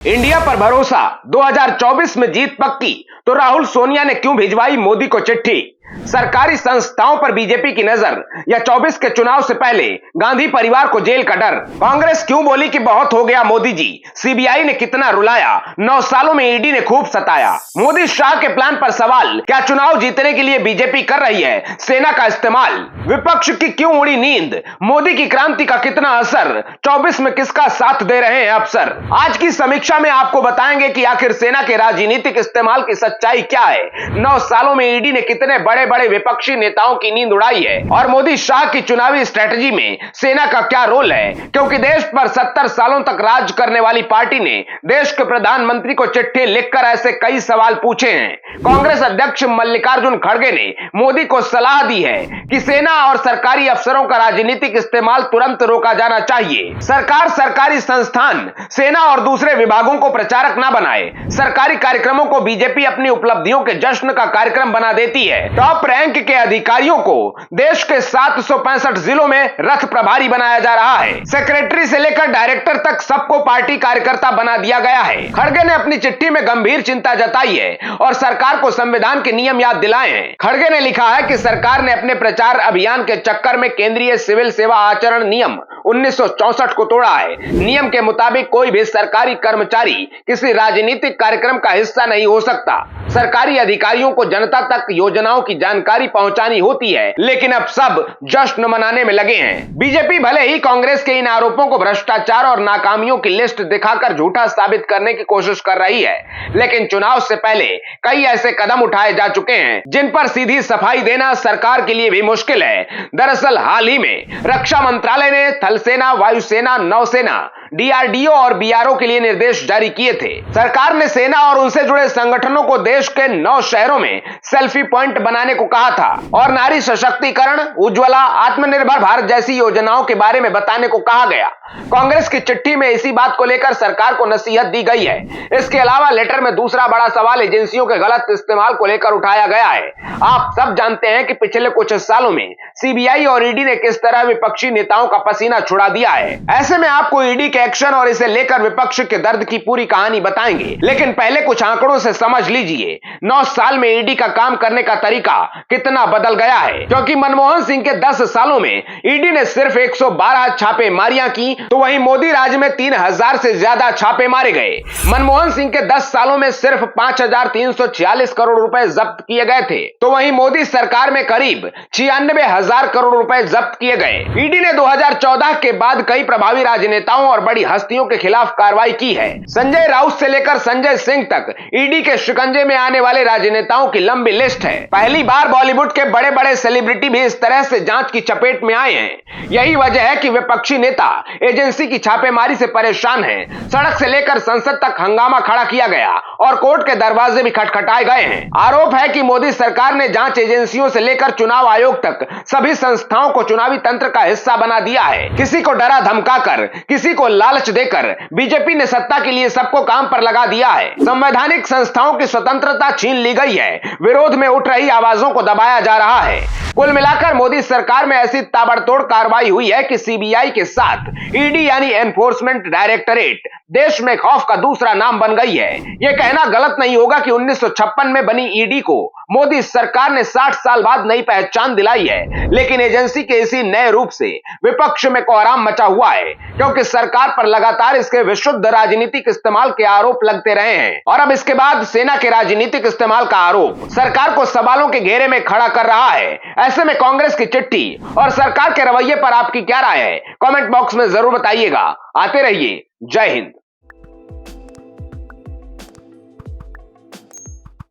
India पर भरोसा, 2024 में जीत पक्की, तो राहुल सोनिया ने क्यों भिजवाई मोदी को चिट्ठी? सरकारी संस्थाओं पर बीजेपी की नजर, या 24 के चुनाव से पहले गांधी परिवार को जेल का डर? कांग्रेस क्यों बोली कि बहुत हो गया मोदी जी? सीबीआई ने कितना रुलाया? 9 सालों में ईडी ने खूब सताया। मोदी शाह के प्लान पर सवाल, क्या चुनाव जीतने के लिए बीजेपी कर रही है सेना का इस्तेमाल? विपक्ष की क्यों उड़ी नींद? मोदी की क्रांति का कितना असर? 24 में किसका साथ दे रहे हैं अफसर? आज की समीक्षा में आपको बताएंगे कि आखिर सेना के राजनीतिक इस्तेमाल की सच्चाई क्या है, 9 सालों में ईडी ने कितने बड़े बड़े विपक्षी नेताओं की नींद उड़ाई है, और मोदी शाह की चुनावी स्ट्रेटजी में सेना का क्या रोल है। क्योंकि देश पर 70 सालों तक राज करने वाली पार्टी ने देश के प्रधानमंत्री को चिट्ठी लिखकर ऐसे कई सवाल पूछे हैं। कांग्रेस अध्यक्ष मल्लिकार्जुन खड़गे ने मोदी को सलाह दी है कि सेना और सरकारी अफसरों का राजनीतिक इस्तेमाल तुरंत रोका जाना चाहिए। सरकार सरकारी संस्थान, सेना और दूसरे विभागों को प्रचारक न बनाए। सरकारी कार्यक्रमों को बीजेपी अपनी उपलब्धियों के जश्न का कार्यक्रम बना देती है। टॉप रैंक के अधिकारियों को देश के 765 जिलों में रथ प्रभारी बनाया जा रहा है। सेक्रेटरी से लेकर डायरेक्टर तक सबको पार्टी कार्यकर्ता बना दिया गया है। खड़गे ने अपनी चिट्ठी में गंभीर चिंता जताई है और सरकार को संविधान के नियम याद दिलाए हैं। खड़गे ने लिखा है कि सरकार ने अपने प्रचार अभियान के चक्कर में केंद्रीय सिविल सेवा आचरण नियम 1964 को तोड़ा है। नियम के मुताबिक कोई भी सरकारी कर्मचारी किसी राजनीतिक कार्यक्रम का हिस्सा नहीं हो सकता। सरकारी अधिकारियों को जनता तक योजनाओं की जानकारी पहुंचानी होती है, लेकिन अब सब जश्न मनाने में लगे हैं। बीजेपी भले ही कांग्रेस के इन आरोपों को भ्रष्टाचार और नाकामियों की लिस्ट दिखाकर झूठा साबित करने की कोशिश कर रही है, लेकिन चुनाव से पहले कई ऐसे कदम उठाए जा चुके हैं जिन पर सीधी सफाई देना सरकार के लिए भी मुश्किल है। दरअसल हाल ही में रक्षा मंत्रालय ने थल सेना, वायुसेना, नौसेना, डीआरडीओ और बीआरओ के लिए निर्देश जारी किए थे। सरकार ने सेना और उनसे जुड़े संगठनों को देश के 9 शहरों में सेल्फी पॉइंट बनाने को कहा था और नारी सशक्तिकरण, उज्ज्वला, आत्मनिर्भर भारत जैसी योजनाओं के बारे में बताने को कहा गया। कांग्रेस की चिट्ठी में इसी बात को लेकर सरकार को नसीहत दी गई है। इसके अलावा लेटर में दूसरा बड़ा सवाल एजेंसियों के गलत इस्तेमाल को लेकर उठाया गया है। आप सब जानते हैं कि पिछले कुछ सालों में सीबीआई और ईडी ने किस तरह विपक्षी नेताओं का पसीना छुड़ा दिया है। ऐसे में आपको ईडी के एक्शन और इसे लेकर विपक्ष के दर्द की पूरी कहानी बताएंगे, लेकिन पहले कुछ आंकड़ों से समझ लीजिए 9 साल में ईडी का काम करने का तरीका कितना बदल गया है। क्योंकि मनमोहन सिंह के 10 सालों में ईडी ने सिर्फ 112 छापेमारियां की, तो वहीं मोदी राज में 3000 से ज्यादा छापे मारे गए। मनमोहन सिंह के 10 सालों में सिर्फ 5346 करोड़ रुपए जब्त किए गए थे, तो वहीं मोदी सरकार में करीब 96,000 करोड़ रुपए जब्त किए गए। ईडी ने 2014 के बाद कई प्रभावी राजनेताओं और बड़ी हस्तियों के खिलाफ कार्रवाई की है। संजय राउत से लेकर संजय सिंह तक ईडी के शिकंजे में आने वाले राजनेताओं की लंबी लिस्ट है। पहली बार बॉलीवुड के बड़े बड़े सेलिब्रिटी भी इस तरह से जांच की चपेट में आए हैं। यही वजह है कि विपक्षी नेता एजेंसी की छापेमारी से परेशान हैं। सड़क से लेकर संसद तक हंगामा खड़ा किया गया और कोर्ट के दरवाजे भी खटखटाए गए हैं। आरोप है कि मोदी सरकार ने जांच एजेंसियों से लेकर चुनाव आयोग तक सभी संस्थाओं को चुनावी तंत्र का हिस्सा बना दिया है। किसी को डरा धमकाकर, किसी को लालच देकर बीजेपी ने सत्ता के लिए सबको काम पर लगा दिया है। संवैधानिक संस्थाओं की स्वतंत्रता छीन ली गई है। विरोध में उठ रही आवाजों को दबाया जा रहा है। कुल मिलाकर मोदी सरकार में ऐसी ताबड़तोड़ कार्रवाई हुई है कि सीबीआई के साथ ईडी यानी एनफोर्समेंट डायरेक्टरेट देश में खौफ का दूसरा नाम बन गई है। यह कहना गलत नहीं होगा कि 1956 में बनी ईडी को मोदी सरकार ने 60 साल बाद नई पहचान दिलाई है, लेकिन एजेंसी के इसी नए रूप से विपक्ष में कोहराम मचा हुआ है, क्योंकि सरकार पर लगातार इसके विशुद्ध राजनीतिक इस्तेमाल के आरोप लगते रहे हैं और अब इसके बाद सेना के राजनीतिक इस्तेमाल का आरोप सरकार को सवालों के घेरे में खड़ा कर रहा है। ऐसे में कांग्रेस की चिट्ठी और सरकार के रवैये पर आपकी क्या राय है? कमेंट बॉक्स में जरूर बताइएगा। आते रहिए। जय हिंद।